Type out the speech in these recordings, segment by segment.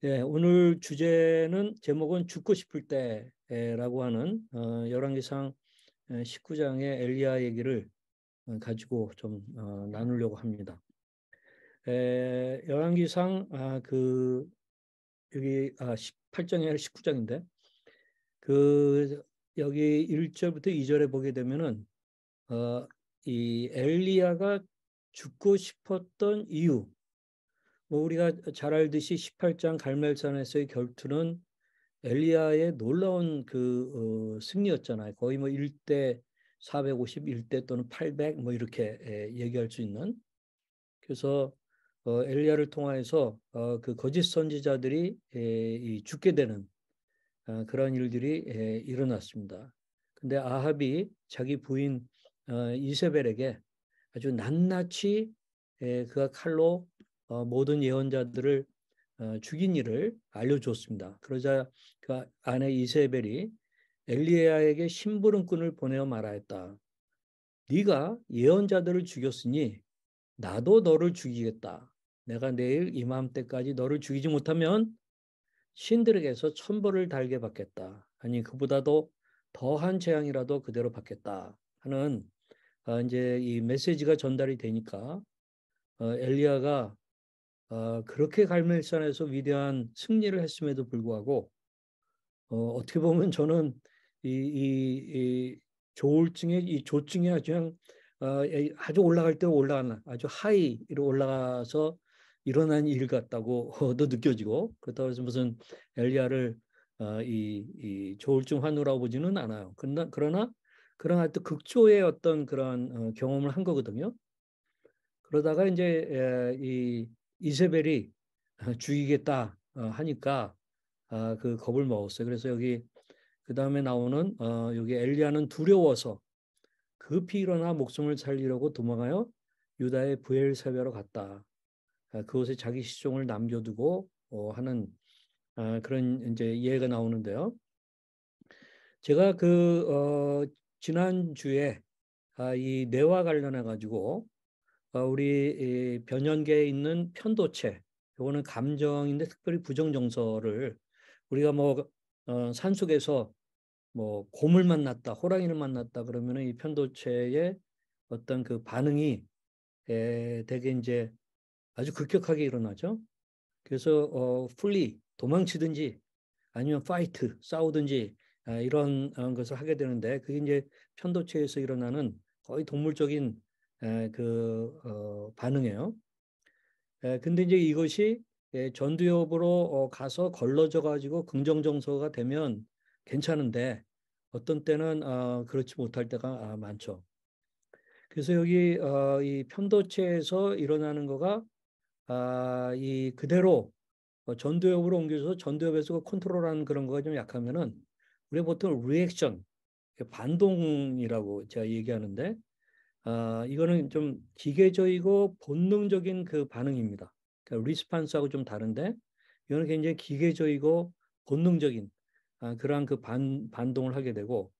예, 오늘 주제는 제목은 죽고 싶을 때라고 하는 열왕기상 19장의 엘리야 얘기를 가지고 좀 나누려고 합니다. 열왕기상 여기 18장이 아니라 19장인데 그 여기 1절부터 2절에 보게 되면은 어, 이 엘리야가 죽고 싶었던 이유, 뭐 우리가 잘 알듯이 18장 갈멜산에서의 결투는 엘리야의 놀라운 승리였잖아요. 거의 뭐 1대 450, 1대 또는 800 뭐 이렇게 얘기할 수 있는. 그래서 엘리야를 통하여서 그 거짓 선지자들이 이 죽게 되는 그런 일들이 일어났습니다. 근데 아합이 자기 부인 이세벨에게 아주 낱낱이 그가 칼로 모든 예언자들을 죽인 일을 알려줬습니다. 그러자 그 아내 이세벨이 엘리야에게 심부름꾼을 보내어 말하였다. 네가 예언자들을 죽였으니 나도 너를 죽이겠다. 내가 내일 이맘때까지 너를 죽이지 못하면 신들에게서 천벌을 달게 받겠다. 아니 그보다도 더한 재앙이라도 그대로 받겠다 하는 이제 이 메시지가 전달이 되니까 엘리야가 그렇게 갈멜산에서 위대한 승리를 했음에도 불구하고 어떻게 보면 저는 이 조울증의 이 조증이 아주 그냥 아주 올라갈 때 올라가나 아주 하이로 올라가서 일어난 일 같다고도 느껴지고 그렇다고 해서 무슨 엘리야를 이 조울증 환우라고 보지는 않아요. 그러나 또 극조의 어떤 그런 경험을 한 거거든요. 그러다가 이제 이 이세벨이 죽이겠다 하니까 그 겁을 먹었어요. 그래서 여기 그 다음에 나오는 여기 엘리야는 두려워서 급히 일어나 목숨을 살리려고 도망하여 유다의 브엘세바로 갔다. 그곳에 자기 시종을 남겨두고 하는 그런 이제 예가 나오는데요. 제가 지난 주에 이 뇌와 관련해 가지고 우리 이 변연계에 있는 편도체, 이거는 감정인데 특별히 부정 정서를 우리가 뭐 산속에서 뭐 곰을 만났다, 호랑이를 만났다 그러면은 이 편도체의 어떤 그 반응이 되게 이제 아주 급격하게 일어나죠. 그래서 풀리 도망치든지 아니면 파이트 싸우든지 이런 것을 하게 되는데 그게 이제 편도체에서 일어나는 거의 동물적인 반응이에요. 근데 이제 이것이 전두엽으로 가서 걸러져 가지고 긍정 정서가 되면 괜찮은데 어떤 때는 그렇지 못할 때가 많죠. 그래서 여기 이 편도체에서 일어나는 거가 이 그대로 전두엽으로 옮겨서 전두엽에서 컨트롤하는 그런 거가 좀 약하면은 우리가 보통 리액션 반동이라고 제가 얘기하는데 이거는 좀 기계적이고 본능적인 그 반응입니다. 그러니까 리스판스하고 좀 다른데 이거는 굉장히 기계적이고 본능적인 그러한 반동을 하게 되고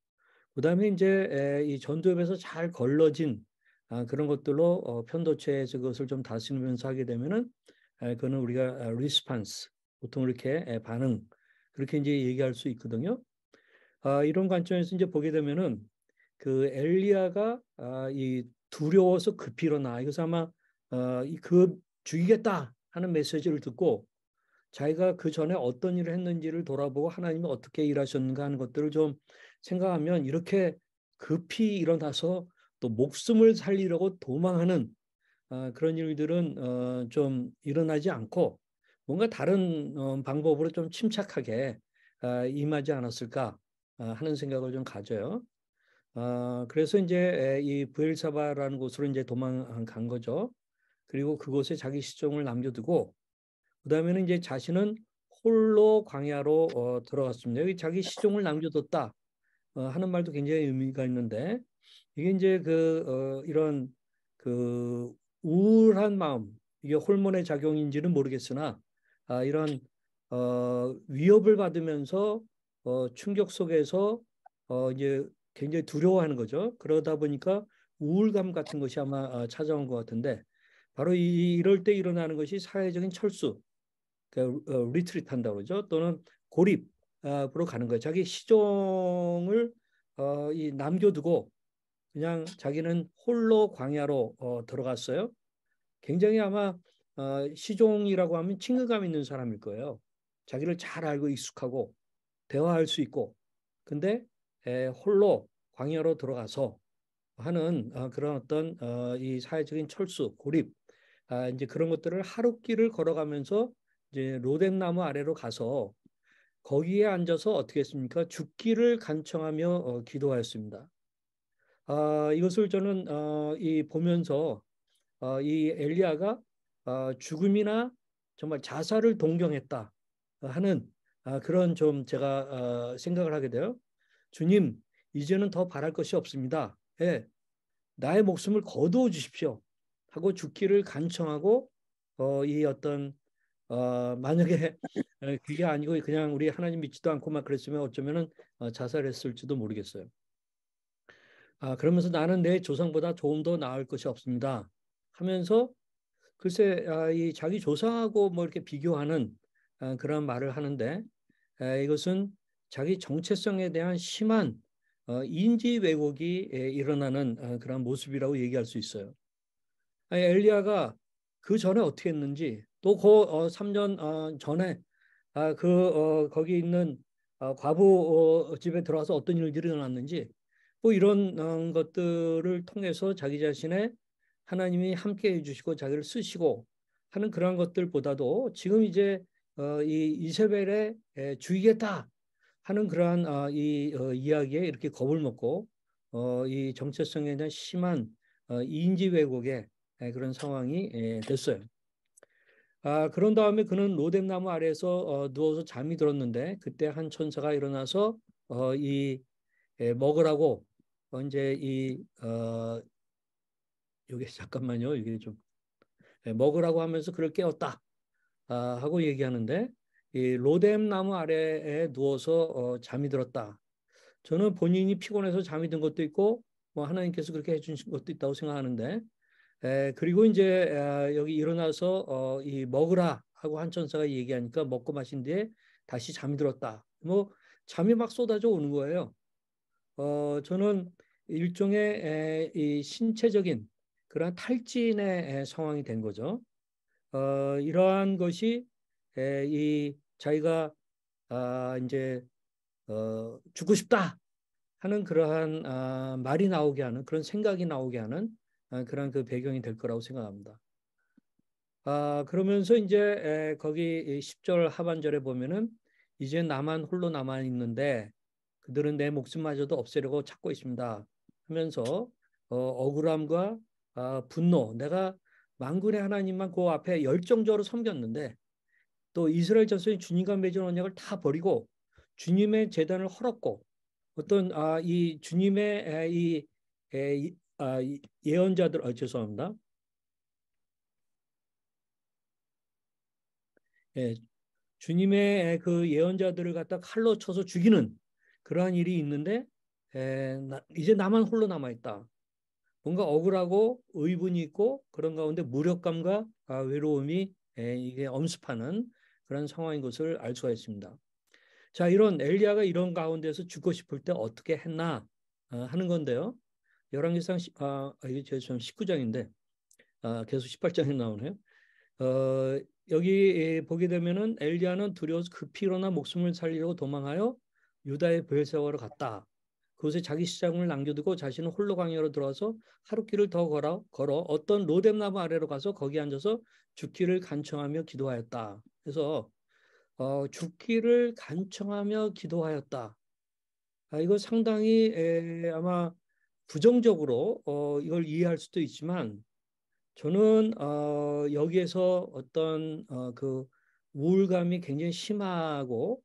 그다음에 이제 이 전두엽에서 잘 걸러진 그런 것들로 편도체에서 그것을 좀 다스리면서 하게 되면은 그거는 우리가 리스판스 보통 이렇게 반응 그렇게 이제 얘기할 수 있거든요. 이런 관점에서 이제 보게 되면은 그 엘리야가 이 두려워서 급히 일어나 이것은 아마 그 죽이겠다 하는 메시지를 듣고 자기가 그 전에 어떤 일을 했는지를 돌아보고 하나님이 어떻게 일하셨는가 하는 것들을 좀 생각하면 이렇게 급히 일어나서 또 목숨을 살리려고 도망하는 그런 일들은 좀 일어나지 않고 뭔가 다른 방법으로 좀 침착하게 임하지 않았을까 하는 생각을 좀 가져요. 그래서 이제 이 브엘사바라는 곳으로 이제 도망간 거죠. 그리고 그곳에 자기 시종을 남겨두고 그다음에는 이제 자신은 홀로 광야로 들어갔습니다. 여기 자기 시종을 남겨뒀다 하는 말도 굉장히 의미가 있는데 이게 이제 이런 그 우울한 마음 이게 호르몬의 작용인지는 모르겠으나 이런 위협을 받으면서 충격 속에서 이제 굉장히 두려워하는 거죠. 그러다 보니까 우울감 같은 것이 아마 찾아온 것 같은데 바로 이럴 때 일어나는 것이 사회적인 철수 리트리트 한다고 그러죠. 또는 고립으로 가는 거예요. 자기 시종을 이 남겨두고 그냥 자기는 홀로 광야로 들어갔어요. 굉장히 아마 시종이라고 하면 친근감 있는 사람일 거예요. 자기를 잘 알고 익숙하고 대화할 수 있고, 근데 홀로 광야로 들어가서 하는 그런 어떤 이 사회적인 철수, 고립, 이제 그런 것들을 하룻길을 걸어가면서 이제 로뎀나무 아래로 가서 거기에 앉아서 어떻게 했습니까? 죽기를 간청하며 기도하였습니다. 이것을 저는 이 보면서 이 엘리야가 죽음이나 정말 자살을 동경했다 하는 그런 좀 제가 생각을 하게 돼요. 주님, 이제는 더 바랄 것이 없습니다. 예, 나의 목숨을 거두어 주십시오. 하고 죽기를 간청하고 이 어떤 만약에 그게 아니고 그냥 우리 하나님 믿지도 않고 막 그랬으면 어쩌면은 자살했을지도 모르겠어요. 그러면서 나는 내 조상보다 조금 더 나을 것이 없습니다. 하면서 글쎄 이 자기 조상하고 뭐 이렇게 비교하는 그런 말을 하는데 이것은 자기 정체성에 대한 심한 인지 왜곡이 일어나는 그런 모습이라고 얘기할 수 있어요. 엘리야가 그 전에 어떻게 했는지 또그 3년 전에 거기 있는 과부 집에 들어와서 어떤 일들이 일어났는지 뭐 이런 것들을 통해서 자기 자신의 하나님이 함께 해주시고 자기를 쓰시고 하는 그러한 것들보다도 지금 이제 이 이세벨에 죽이겠다 하는 그러한 이 이야기에 이렇게 겁을 먹고 이 정체성에 대한 심한 인지 왜곡의 그런 상황이 됐어요. 그런 다음에 그는 로뎀나무 아래에서 누워서 잠이 들었는데 그때 한 천사가 일어나서 이 먹으라고 이제 여기 잠깐만요. 이게 좀 먹으라고 하면서 그를 깨웠다 하고 얘기하는데 이 로뎀나무 아래에 누워서 잠이 들었다. 저는 본인이 피곤해서 잠이 든 것도 있고 뭐 하나님께서 그렇게 해주신 것도 있다고 생각하는데 그리고 이제 여기 일어나서 이 먹으라 하고 한 천사가 얘기하니까 먹고 마신 뒤에 다시 잠이 들었다. 뭐 잠이 막 쏟아져 오는 거예요. 저는 일종의 이 신체적인 그런 탈진의 상황이 된 거죠. 이러한 것이 이 자기가 이제 죽고 싶다 하는 그러한 말이 나오게 하는 그런 생각이 나오게 하는 그런 그 배경이 될 거라고 생각합니다. 그러면서 이제 거기 10절 하반절에 보면은 이제 나만 홀로 남아 있는데 그들은 내 목숨마저도 없애려고 찾고 있습니다. 하면서 억울함과 분노, 내가 만군의 하나님만 그 앞에 열정적으로 섬겼는데 또 이스라엘 자손이 주님과 맺은 언약을 다 버리고 주님의 제단을 헐었고 어떤 이 주님의 예언자들 죄송합니다. 예, 주님의 그 예언자들을 갖다 칼로 쳐서 죽이는 그러한 일이 있는데 이제 나만 홀로 남아 있다. 뭔가 억울하고 의분이 있고 그런 가운데 무력감과 외로움이 이게 엄습하는 그런 상황인 것을 알 수가 있습니다. 자, 이런 엘리야가 이런 가운데서 죽고 싶을 때 어떻게 했나 하는 건데요. 열왕기상 이게 죄송 19장인데 계속 18장에 나오네요. 여기 보게 되면은 엘리야는 두려워서 급히 일어나 목숨을 살리려고 도망하여 유다의 브엘세바로 갔다. 그곳에 자기 시장을 남겨두고 자신은 홀로 광야로 들어와서 하룻길을 더 걸어 어떤 로뎀나무 아래로 가서 거기 앉아서 죽기를 간청하며 기도하였다. 그래서 죽기를 간청하며 기도하였다. 이거 상당히 아마 부정적으로 이걸 이해할 수도 있지만 저는 여기에서 어떤 그 우울감이 굉장히 심하고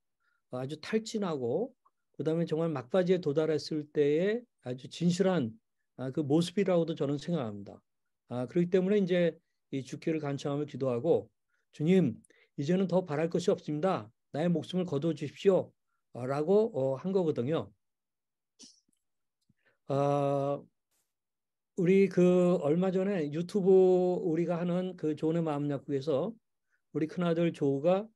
아주 탈진하고 그다음에 정말 막바지에 도달했을 때의 아주 진실한 그 모습이라고도 저는 생각합니다. 그렇기 때문에 이제 이 죽기를 간청하며 기도하고 주님 이제는 더 바랄 것이 없습니다. 나의 목숨을 거두어 주십시오. 라고 한 거거든요. 어, 우리 그 얼마 전에 유튜브 우리가 하는 그 조은의 마음 약국에서 우리 큰아들 조우가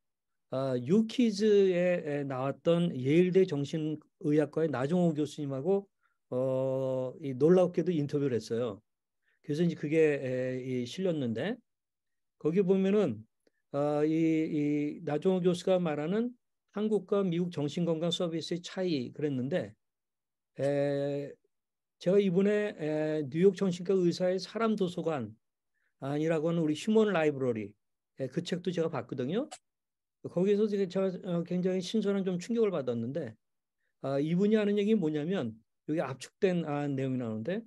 유키즈에 나왔던 예일대 정신의학과의 나종호 교수님하고 이 놀랍게도 인터뷰를 했어요. 그래서 이제 그게 실렸는데 거기 보면은 이 나종호 교수가 말하는 한국과 미국 정신건강 서비스의 차이 그랬는데 제가 이번에 뉴욕 정신과 의사의 사람 도서관 아니라고 하는 우리 휴먼 라이브러리 그 책도 제가 봤거든요. 거기서 제가 굉장히 신선한 좀 충격을 받았는데 이분이 하는 얘기 뭐냐면 여기 압축된 내용이 나오는데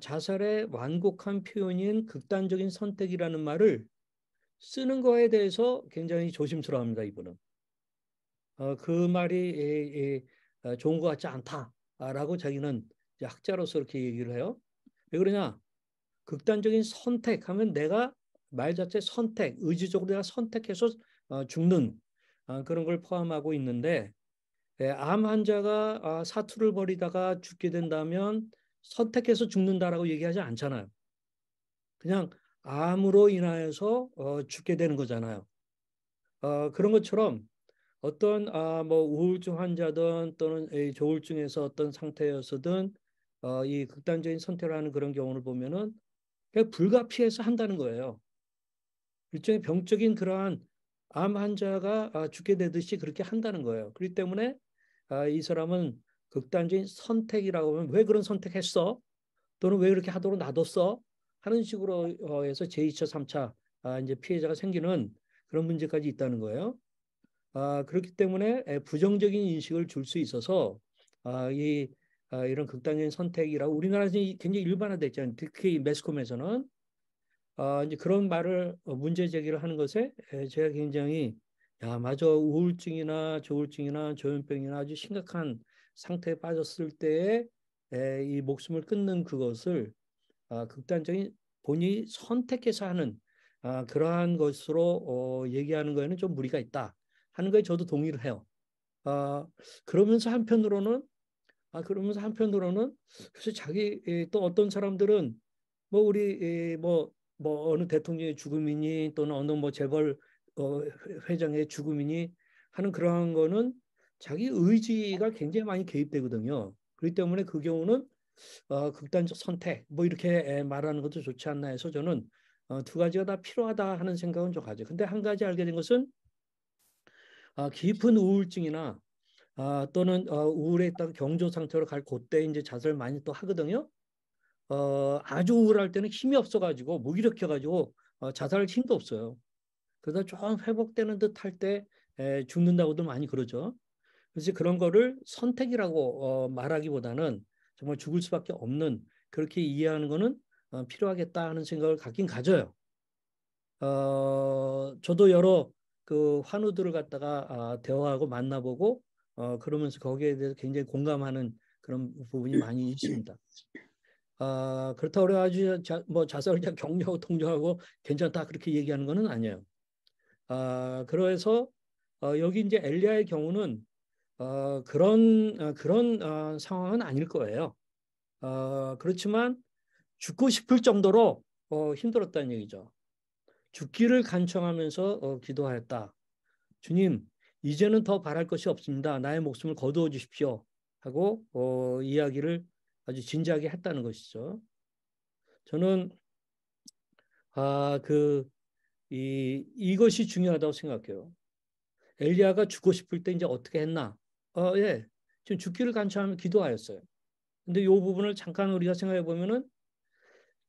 자살의 완곡한 표현인 극단적인 선택이라는 말을 쓰는 거에 대해서 굉장히 조심스러워합니다. 이분은. 그 말이 좋은 것 같지 않다라고 자기는 이제 학자로서 이렇게 얘기를 해요. 왜 그러냐? 극단적인 선택하면 내가 말 자체 선택, 의지적으로 내가 선택해서 죽는 그런 걸 포함하고 있는데 암 환자가 사투를 벌이다가 죽게 된다면 선택해서 죽는다라고 얘기하지 않잖아요. 그냥 암으로 인하여서 죽게 되는 거잖아요. 그런 것처럼 어떤 뭐 우울증 환자든 또는 이 조울증에서 어떤 상태여서든 이 극단적인 선택을 하는 그런 경우를 보면은 그냥 불가피해서 한다는 거예요. 일종의 병적인 그러한 암 환자가 죽게 되듯이 그렇게 한다는 거예요. 그렇기 때문에 이 사람은 극단적인 선택이라고 하면 왜 그런 선택했어? 또는 왜 그렇게 하도록 놔뒀어? 하는 식으로 해서 제2차, 3차 이제 피해자가 생기는 그런 문제까지 있다는 거예요. 그렇기 때문에 부정적인 인식을 줄 수 있어서 이런 극단적인 선택이라고 우리나라에서 굉장히 일반화됐잖아요. 특히 매스컴에서는 이제 그런 말을 문제 제기를 하는 것에 제가 굉장히 야 맞아 우울증이나 조울증이나 조현병이나 아주 심각한 상태에 빠졌을 때에 이 목숨을 끊는 그것을 극단적인 본인이 선택해서 하는 그러한 것으로 얘기하는 거에는 좀 무리가 있다 하는 거에 저도 동의를 해요. 아, 그러면서 한편으로는 사실 자기 또 어떤 사람들은 뭐 우리 뭐 어느 대통령의 죽음이니 또는 어느 뭐 재벌 회장의 죽음이니 하는 그러한 거는 자기 의지가 굉장히 많이 개입되거든요. 그렇기 때문에 그 경우는 극단적 선택 뭐 이렇게 말하는 것도 좋지 않나 해서 저는 두 가지가 다 필요하다 하는 생각은 좀 가죠. 근데 한 가지 알게 된 것은 깊은 우울증이나 또는 우울에 있다가 경조 상태로 갈 그때 이제 자살 많이 또 하거든요. 아주 우울할 때는 힘이 없어가지고 무기력해가지고 자살할 힘도 없어요. 그러다 좀 회복되는 듯 할 때 죽는다고도 많이 그러죠. 그래서 그런 거를 선택이라고 말하기보다는 정말 죽을 수밖에 없는 그렇게 이해하는 거는 필요하겠다 하는 생각을 갖긴 가져요. 저도 여러 그 환우들을 갖다가 대화하고 만나보고 그러면서 거기에 대해서 굉장히 공감하는 그런 부분이 많이 있습니다. 그렇다고 그래가지고 뭐 자살을 그냥 격려하고 동정하고 괜찮다 그렇게 얘기하는 거는 아니에요. 그래서 여기 이제 엘리야의 경우는 그런 상황은 아닐 거예요. 그렇지만 죽고 싶을 정도로 힘들었다는 얘기죠. 죽기를 간청하면서 기도하였다. 주님, 이제는 더 바랄 것이 없습니다. 나의 목숨을 거두어 주십시오. 하고 이야기를 아주 진지하게 했다는 것이죠. 저는 이것이 중요하다고 생각해요. 엘리야가 죽고 싶을 때 이제 어떻게 했나? 예. 지금 죽기를 간청하며 기도하였어요. 근데 이 부분을 잠깐 우리가 생각해 보면은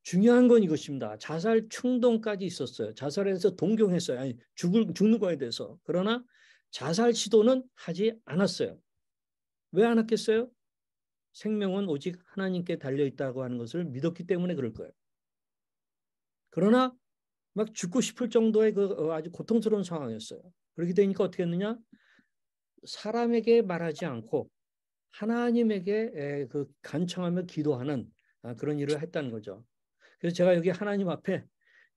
중요한 건 이것입니다. 자살 충동까지 있었어요. 자살해서 동경했어요. 아니, 죽는 거에 대해서. 그러나 자살 시도는 하지 않았어요. 왜 안 했겠어요? 생명은 오직 하나님께 달려 있다고 하는 것을 믿었기 때문에 그럴 거예요. 그러나 막 죽고 싶을 정도의 그 아주 고통스러운 상황이었어요. 그렇게 되니까 어떻게 했느냐? 사람에게 말하지 않고 하나님에게 그 간청하며 기도하는 그런 일을 했다는 거죠. 그래서 제가 여기 하나님 앞에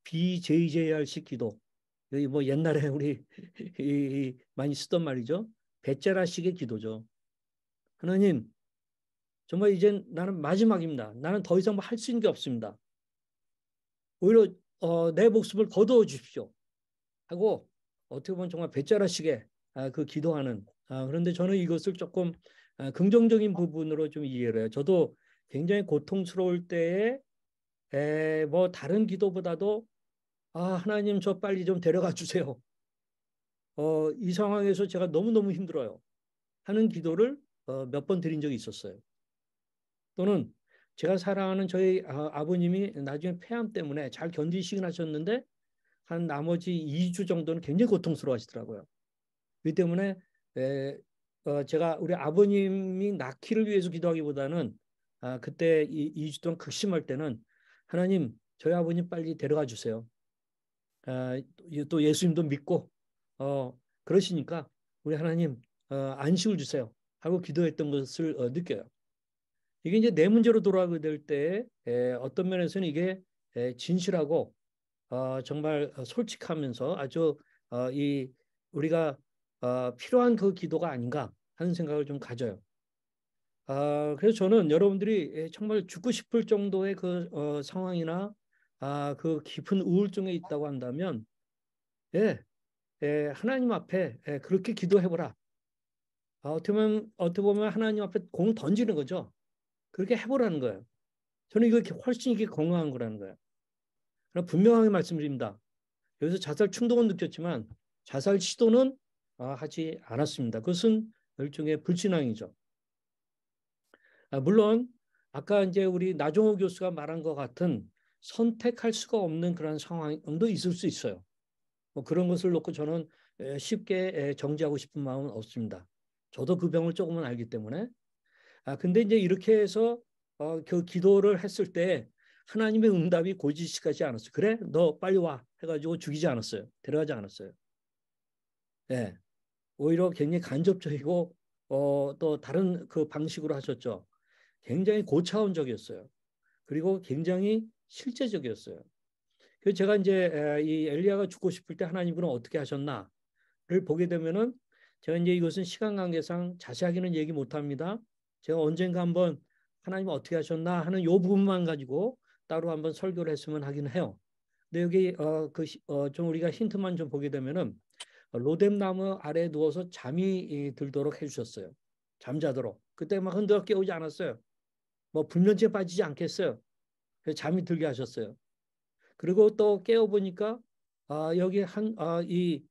BJJR식 기도, 여기 뭐 옛날에 우리 많이 쓰던 말이죠. 베째라식의 기도죠. 하나님, 정말 이젠 나는 마지막입니다. 나는 더 이상 할 수 있는 게 없습니다. 오히려 내 목숨을 거두어 주십시오. 하고 어떻게 보면 정말 배짜라시게 그 기도하는 그런데 저는 이것을 조금 긍정적인 부분으로 좀 이해를 해요. 저도 굉장히 고통스러울 때에 뭐 다른 기도보다도 하나님 저 빨리 좀 데려가 주세요. 이 상황에서 제가 너무너무 힘들어요. 하는 기도를 몇 번 드린 적이 있었어요. 또는 제가 사랑하는 저희 아버님이 나중에 폐암 때문에 잘 견디시긴 하셨는데 한 나머지 2주 정도는 굉장히 고통스러워 하시더라고요. 그렇기 때문에 제가 우리 아버님이 낫기를 위해서 기도하기보다는 그때 2주 동안 극심할 때는 하나님 저희 아버님 빨리 데려가 주세요. 또 예수님도 믿고 그러시니까 우리 하나님 안식을 주세요 하고 기도했던 것을 느껴요. 이게 이제 내 문제로 돌아가게 될 때 어떤 면에서는 이게 진실하고 정말 솔직하면서 아주 이 우리가 필요한 그 기도가 아닌가 하는 생각을 좀 가져요. 그래서 저는 여러분들이 정말 죽고 싶을 정도의 그 상황이나 그 깊은 우울증에 있다고 한다면 예, 하나님 앞에 그렇게 기도해보라. 어떻게 보면 하나님 앞에 공 던지는 거죠. 그렇게 해보라는 거예요. 저는 이거 훨씬 이게 건강한 거라는 거예요. 그러나 분명하게 말씀드립니다. 여기서 자살 충동은 느꼈지만 자살 시도는 하지 않았습니다. 그것은 일종의 불신앙이죠. 물론 아까 이제 우리 나종호 교수가 말한 것 같은 선택할 수가 없는 그런 상황도 있을 수 있어요. 뭐 그런 것을 놓고 저는 쉽게 정지하고 싶은 마음은 없습니다. 저도 그 병을 조금은 알기 때문에. 근데 이제 이렇게 해서 그 기도를 했을 때 하나님의 응답이 고지식하지 않았어요. 그래, 너 빨리 와 해가지고 죽이지 않았어요. 데려가지 않았어요. 예, 오히려 굉장히 간접적이고 또 다른 그 방식으로 하셨죠. 굉장히 고차원적이었어요. 그리고 굉장히 실제적이었어요. 그래서 제가 이제 이 엘리야가 죽고 싶을 때 하나님은 어떻게 하셨나를 보게 되면은 제가 이제 이것은 시간 관계상 자세하게는 얘기 못 합니다. 제가 언젠가 한번 하나님 어떻게 하셨나 하는 요 부분만 가지고 따로 한번 설교를 했으면 하긴 해요. 근데 여기 좀 우리가 힌트만 좀 보게 되면은 로뎀 나무 아래에 누워서 잠이 들도록 해주셨어요. 잠자도록. 그때 막 흔들어 깨우지 않았어요. 뭐 불면증에 빠지지 않겠어요. 그래서 잠이 들게 하셨어요. 그리고 또 깨어보니까 여기 이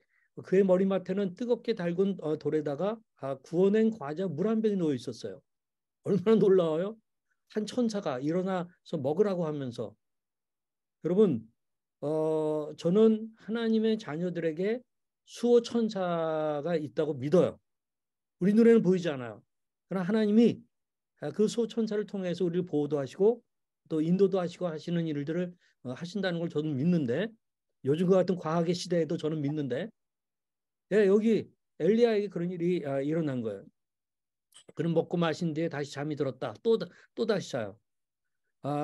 그의 머리맡에는 뜨겁게 달군 돌에다가 구워낸 과자 물 한 병이 놓여 있었어요. 얼마나 놀라워요? 한 천사가 일어나서 먹으라고 하면서 여러분 저는 하나님의 자녀들에게 수호 천사가 있다고 믿어요. 우리 눈에는 보이지 않아요. 그러나 하나님이 그 수호 천사를 통해서 우리를 보호도 하시고 또 인도도 하시고 하시는 일들을 하신다는 걸 저는 믿는데 요즘 그 같은 과학의 시대에도 저는 믿는데 여기 엘리야에게 그런 일이 일어난 거예요. 그는 먹고 마신 뒤에 다시 잠이 들었다. 또 다시 자요.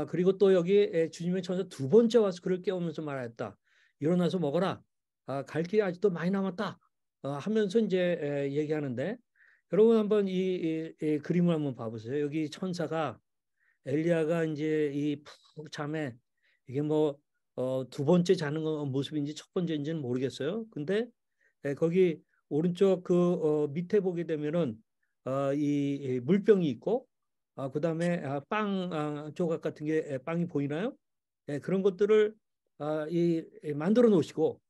그리고 또 여기 주님의 천사 두 번째 와서 그를 깨우면서 말했다. 일어나서 먹어라. 갈 길이 아직도 많이 남았다. 하면서 이제 얘기하는데 여러분 한번 이 그림을 한번 봐보세요. 여기 천사가 엘리야가 이제 이 푹 잠에 이게 뭐 두 번째 자는 모습인지 첫 번째인지는 모르겠어요. 근데 거기 오른쪽 그 밑에 보게 되면은 이 물병이 있고 그다음에 빵 조각 같은 게 빵이 보이나요? 그런 것들을 만들어 놓으시고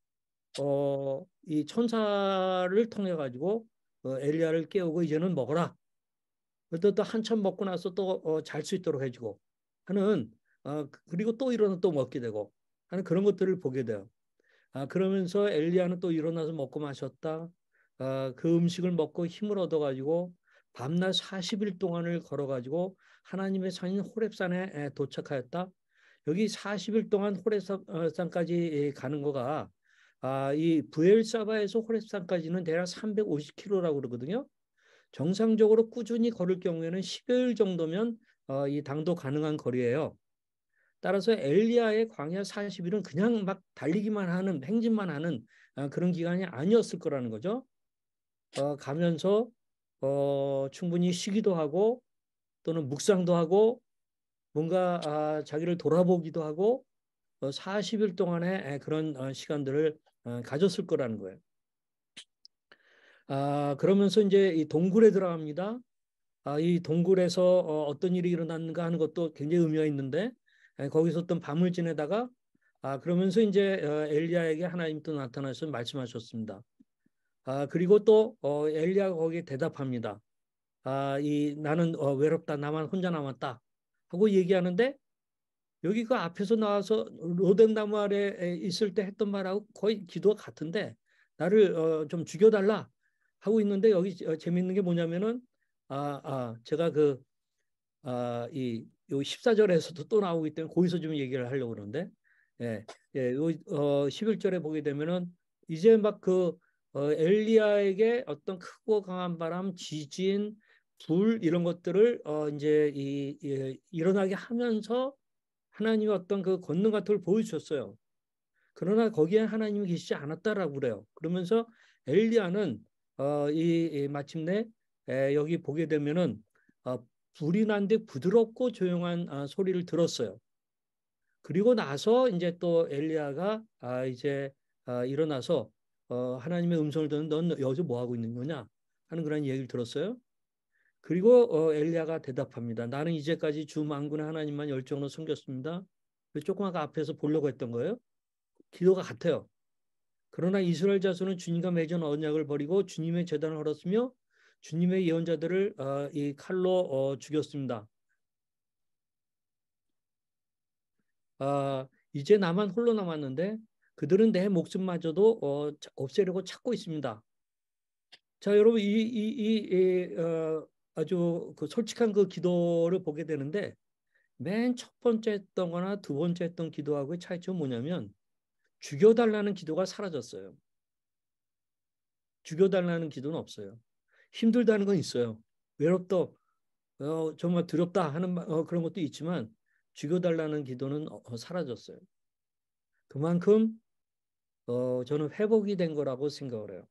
이 천사를 통해 가지고 엘리야를 깨우고 이제는 먹어라. 또 한참 먹고 나서 또 잘 수 있도록 해주고 하는 그리고 또 일어나 또 먹게 되고 하는 그런 것들을 보게 돼요. 그러면서 엘리야는 또 일어나서 먹고 마셨다. 그 음식을 먹고 힘을 얻어가지고 밤낮 40일 동안을 걸어가지고 하나님의 산인 호렙산에 도착하였다. 여기 40일 동안 호렙산까지 가는 거가 이 부엘사바에서 호렙산까지는 대략 350km라고 그러거든요. 정상적으로 꾸준히 걸을 경우에는 10여일 정도면 이 당도 가능한 거리예요. 따라서 엘리야의 광야 40일은 그냥 막 달리기만 하는 행진만 하는 그런 기간이 아니었을 거라는 거죠. 가면서 충분히 쉬기도 하고 또는 묵상도 하고 뭔가 자기를 돌아보기도 하고 40일 동안의 그런 시간들을 가졌을 거라는 거예요. 그러면서 이제 이 동굴에 들어갑니다. 이 동굴에서 어떤 일이 일어났는가 하는 것도 굉장히 의미가 있는데 거기서 어떤 밤을 지내다가 그러면서 이제 엘리야에게 하나님 또 나타나셔서 말씀하셨습니다. 그리고 또 엘리야가 거기에 대답합니다. 나는 외롭다. 나만 혼자 남았다. 하고 얘기하는데 여기 그 앞에서 나와서 로뎀나무 아래 있을 때 했던 말하고 거의 기도가 같은데 나를 좀 죽여달라 하고 있는데 여기 재밌는 게 뭐냐면은 제가 요 14절에서도 또 나오기 때문에 거기서 좀 얘기를 하려고 그러는데 예, 요 11절에 보게 되면은 이제 막 엘리야에게 어떤 크고 강한 바람, 지진, 불 이런 것들을 이제 일어나게 하면서 하나님의 어떤 그 권능 같은 걸 보여주셨어요. 그러나 거기에 하나님이 계시지 않았다라고 그래요. 그러면서 엘리야는 마침내 여기 보게 되면은 불이 난데 부드럽고 조용한 소리를 들었어요. 그리고 나서 이제 또 엘리야가 이제 일어나서 하나님의 음성을 듣는 넌 여기서 뭐 하고 있는 거냐 하는 그런 얘기를 들었어요. 그리고 엘리야가 대답합니다. 나는 이제까지 주 만군의 하나님만 열정으로 섬겼습니다. 조금 아까 앞에서 보려고 했던 거예요. 기도가 같아요. 그러나 이스라엘 자손은 주님과 맺은 언약을 버리고 주님의 제단을 헐었으며 주님의 예언자들을 이 칼로 죽였습니다. 이제 나만 홀로 남았는데 그들은 내 목숨마저도 없애려고 찾고 있습니다. 자, 여러분 아주 그 솔직한 그 기도를 보게 되는데 맨 첫 번째 했던 거나 두 번째 했던 기도하고의 차이점은 뭐냐면 죽여달라는 기도가 사라졌어요. 죽여달라는 기도는 없어요. 힘들다는 건 있어요. 외롭다, 정말 두렵다 하는 그런 것도 있지만 죽여달라는 기도는 사라졌어요. 그만큼 저는 회복이 된 거라고 생각을 해요.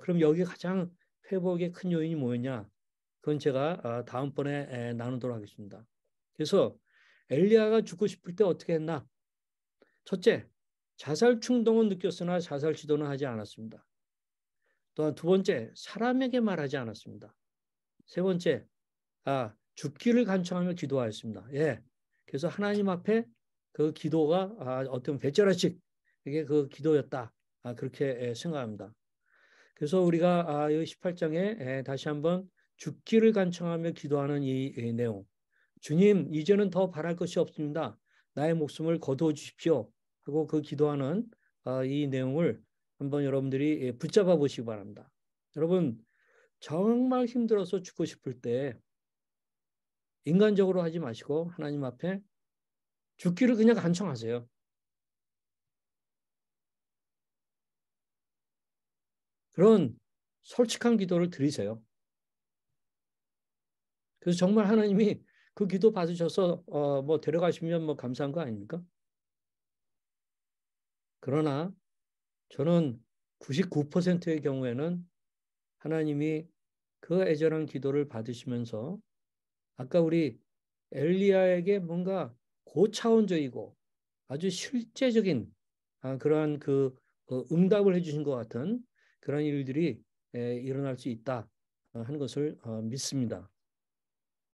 그럼 여기 가장 회복의 큰 요인이 뭐였냐? 그건 제가 다음번에 나누도록 하겠습니다. 그래서 엘리야가 죽고 싶을 때 어떻게 했나? 첫째, 자살 충동은 느꼈으나 자살 시도는 하지 않았습니다. 또한 두 번째, 사람에게 말하지 않았습니다. 세 번째, 죽기를 간청하며 기도하였습니다. 예. 그래서 하나님 앞에 그 기도가 어떤 배째라식 이게 그 기도였다. 그렇게 생각합니다. 그래서 우리가 이 18장에 다시 한번 죽기를 간청하며 기도하는 이 내용. 주님, 이제는 더 바랄 것이 없습니다. 나의 목숨을 거두어 주십시오. 하고 그 기도하는 이 내용을 한번 여러분들이 붙잡아 보시기 바랍니다. 여러분, 정말 힘들어서 죽고 싶을 때 인간적으로 하지 마시고 하나님 앞에 죽기를 그냥 간청하세요. 그런 솔직한 기도를 드리세요. 그래서 정말 하나님이 그 기도 받으셔서 뭐 데려가시면 뭐 감사한 거 아닙니까? 그러나 저는 99%의 경우에는 하나님이 그 애절한 기도를 받으시면서 아까 우리 엘리야에게 뭔가 고차원적이고 아주 실제적인 그러한 응답을 해주신 것 같은 그런 일들이 일어날 수 있다 하는 것을 믿습니다.